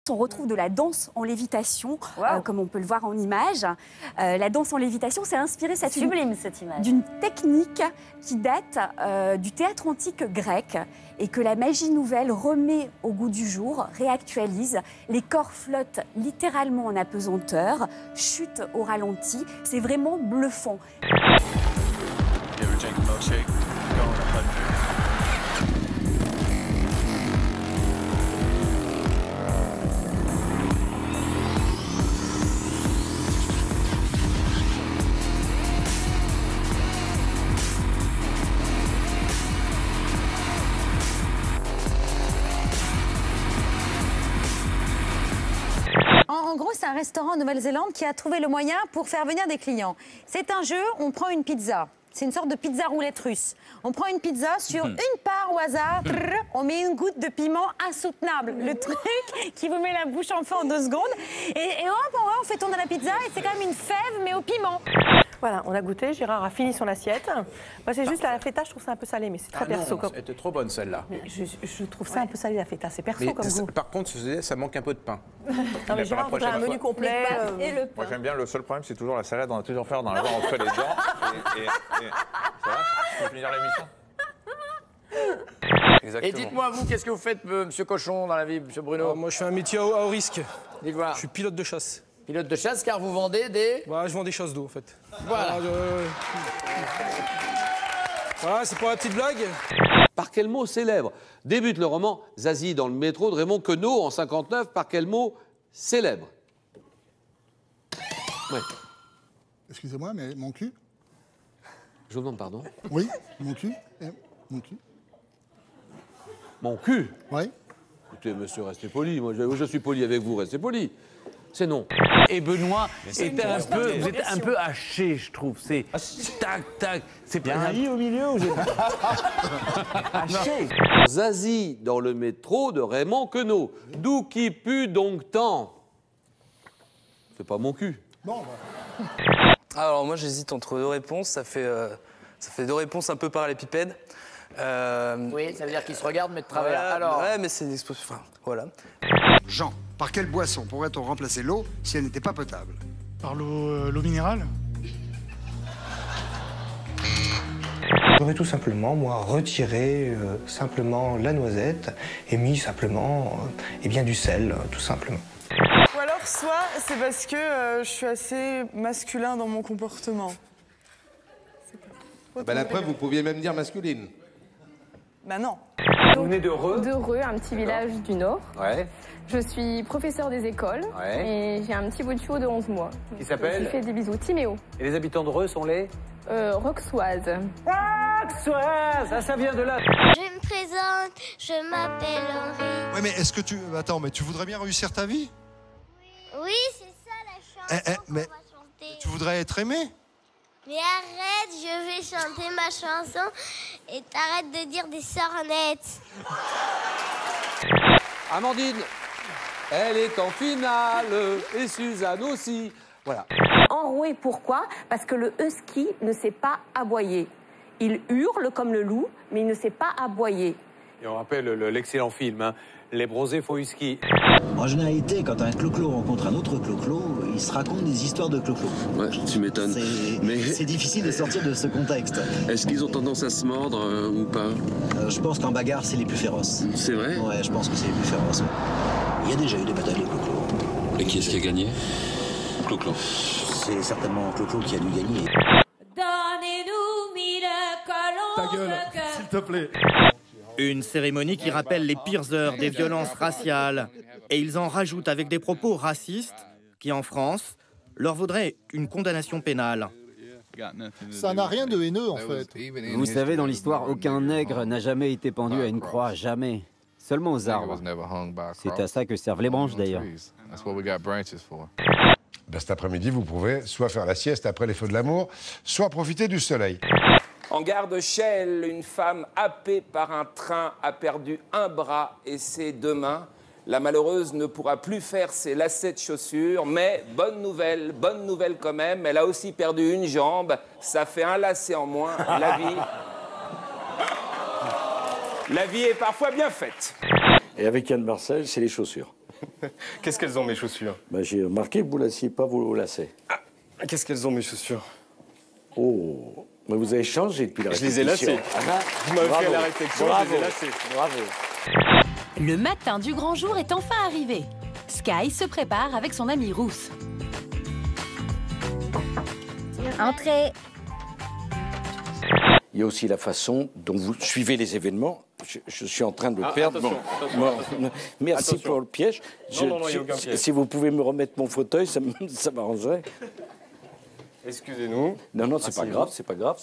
On retrouve de la danse en lévitation, comme on peut le voir en image. La danse en lévitation, c'est inspiré sublime, cette image. D'une technique qui date du théâtre antique grec et que la magie nouvelle remet au goût du jour, réactualise. Les corps flottent littéralement en apesanteur, chutent au ralenti. C'est vraiment bluffant. En gros, c'est un restaurant en Nouvelle-Zélande qui a trouvé le moyen pour faire venir des clients. C'est un jeu, on prend une pizza. C'est une sorte de pizza roulette russe. On prend une pizza, sur une part au hasard, on met une goutte de piment insoutenable. Le truc qui vous met la bouche en feu en 2 secondes. Et hop, on fait tourner la pizza et c'est quand même une fève, mais au piment. Voilà, on a goûté, Gérard a fini son assiette. Moi, c'est juste la feta, je trouve ça un peu salé, mais c'est très perso. Non, c'était trop bonne celle-là. Je trouve ça un peu salé, la feta, c'est perso comme goût. Par contre, ça manque un peu de pain. Non, mais Gérard voudrait un menu complet. Et le pain. Moi, j'aime bien, le seul problème, c'est toujours la salade, on a toujours faire d'en avoir entre les dents. Ça va, je peux finir l'émission. Et dites-moi, vous, qu'est-ce que vous faites, monsieur Cochon, dans la vie, monsieur Bruno? Moi, je fais un métier à haut risque. Dites-moi. Je suis pilote de chasse. Pilote de chasse, car vous vendez des... Voilà, je vends des chasses d'eau, en fait. Voilà. Voilà, c'est pour la petite blague. Par quel mot célèbre débute le roman Zazie dans le métro de Raymond Queneau en 59? Par quel mot célèbre? Ouais. Excusez-moi, mais mon cul? Je vous demande pardon. Oui, mon cul. Mon cul. Mon cul? Oui. Écoutez, monsieur, restez poli. Moi, je suis poli avec vous, restez poli. C'est non. Et Benoît vous êtes un peu haché, je trouve. C'est tac, tac. C'est pas un i au milieu ou haché. Zazie dans le métro de Raymond Queneau. D'où qui pue donc tant? C'est pas mon cul. Bon, bah. Alors moi j'hésite entre 2 réponses. Ça fait 2 réponses un peu parallépipèdes. Oui, ça veut dire qu'ils se regardent, mais de travers. Alors... Ouais, mais c'est une exposition. Enfin, voilà. Jean, par quelle boisson pourrait-on remplacer l'eau si elle n'était pas potable? Par l'eau minérale? J'aurais tout simplement, moi, retiré simplement la noisette et mis simplement du sel, tout simplement. Ou alors, soit c'est parce que je suis assez masculin dans mon comportement. La preuve, vous pouviez même dire masculine. Bah non. Vous venez de Reux? De Reux, un petit village du Nord. Ouais. Je suis professeur des écoles et j'ai un petit bout de chou de 11 mois. Qui s'appelle? Je fais des bisous. Timéo. Et les habitants de Reux sont les? Roxoise. Roxoise, ça vient de là. Je me présente, je m'appelle Henri. Ouais, mais est-ce que tu... Attends, mais tu voudrais bien réussir ta vie? Oui, c'est ça la chanson qu'on va chanter. Tu voudrais être aimé? Mais arrête, je vais chanter ma chanson et t'arrêtes de dire des sornettes. Amandine, elle est en finale et Suzanne aussi. Voilà. Enroué, pourquoi? Parce que le husky ne sait pas aboyer. Il hurle comme le loup, mais il ne sait pas aboyer. Et on rappelle l'excellent film, hein, Les bronzés font husky. En généralité, quand un clo-clo rencontre un autre clo-clo, il se raconte des histoires de clo-clo. Ouais, tu m'étonnes. Mais c'est difficile de sortir de ce contexte. Est-ce qu'ils ont tendance à se mordre ou pas? Je pense qu'en bagarre, c'est les plus féroces. C'est vrai? Ouais, je pense que c'est les plus féroces. Ouais. Il y a déjà eu des batailles de clo-clo. Et qui est-ce qui a gagné? Clo-clo. C'est certainement clo-clo qui a dû gagner. Donnez-nous 1000 colons. Ta gueule, s'il te plaît. Une cérémonie qui rappelle les pires heures des violences raciales. Et ils en rajoutent avec des propos racistes qui, en France, leur vaudraient une condamnation pénale. Ça n'a rien de haineux, en fait. Vous savez, dans l'histoire, aucun nègre n'a jamais été pendu à une croix, jamais. Seulement aux arbres. C'est à ça que servent les branches, d'ailleurs. Cet après-midi, vous pouvez soit faire la sieste après les feux de l'amour, soit profiter du soleil. En gare de Chelles, une femme happée par un train a perdu un bras et ses 2 mains. La malheureuse ne pourra plus faire ses lacets de chaussures, mais bonne nouvelle quand même, elle a aussi perdu une jambe. Ça fait un lacet en moins. La vie est parfois bien faite. Et avec Yann Marcel, c'est les chaussures. Qu'est-ce qu'elles ont, mes chaussures? Bah, j'ai remarqué que vous ne lassiez pas vos lacets. Ah, qu'est-ce qu'elles ont, mes chaussures? Oh, mais vous avez changé depuis la Je les ai répétition. lacées. Ah, Vous m'avez bravo, fait la réflexion, bravo, je les ai lacées. Bravo. Le matin du grand jour est enfin arrivé. Sky se prépare avec son amie Rousse. Entrez. Il y a aussi la façon dont vous suivez les événements. Je suis en train de perdre. Attention, Bon, attention. merci Attention. pour le piège. Non, il n'y a aucun piège. Si vous pouvez me remettre mon fauteuil, ça m'arrangerait. Excusez-nous. Non, c'est pas grave, c'est pas grave.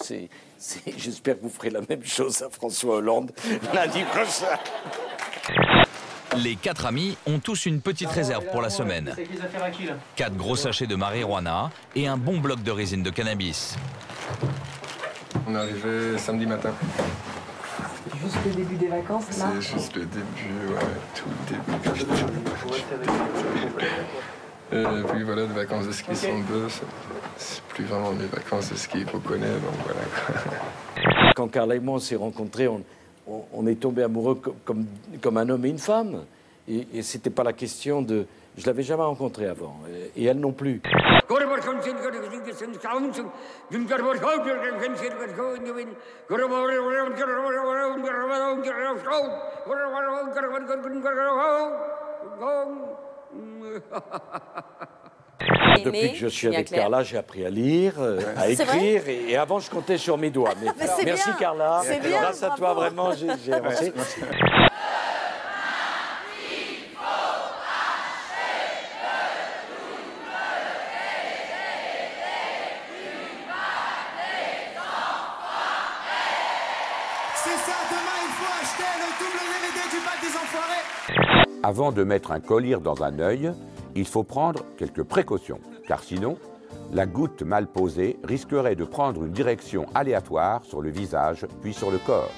J'espère que vous ferez la même chose à François Hollande lundi prochain. Les 4 amis ont tous une petite réserve pour la semaine. 4 gros sachets de marijuana et un bon bloc de résine de cannabis. On est arrivé samedi matin. Juste le début des vacances, là? C'est juste le début, ouais, tout le début. Et puis voilà, les vacances de ski sont deux. C'est plus vraiment des vacances de ski qu'on connaît, donc voilà. Quand Carla et moi on s'est rencontrés, on est tombés amoureux comme un homme et une femme. Et c'était pas la question de... Je l'avais jamais rencontrée avant, et elle non plus. Depuis que je suis avec Carla, j'ai appris à lire, à écrire, et avant je comptais sur mes doigts. Mais merci bien. Carla, C'est bien, grâce à toi vraiment j'ai avancé. C'est ça, demain il faut acheter le double DVD du bac des enfoirés. Avant de mettre un collyre dans un œil, il faut prendre quelques précautions, car sinon, la goutte mal posée risquerait de prendre une direction aléatoire sur le visage, puis sur le corps.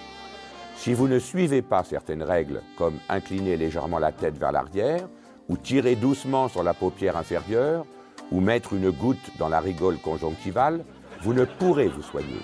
Si vous ne suivez pas certaines règles, comme incliner légèrement la tête vers l'arrière, ou tirer doucement sur la paupière inférieure, ou mettre une goutte dans la rigole conjonctivale, vous ne pourrez vous soigner.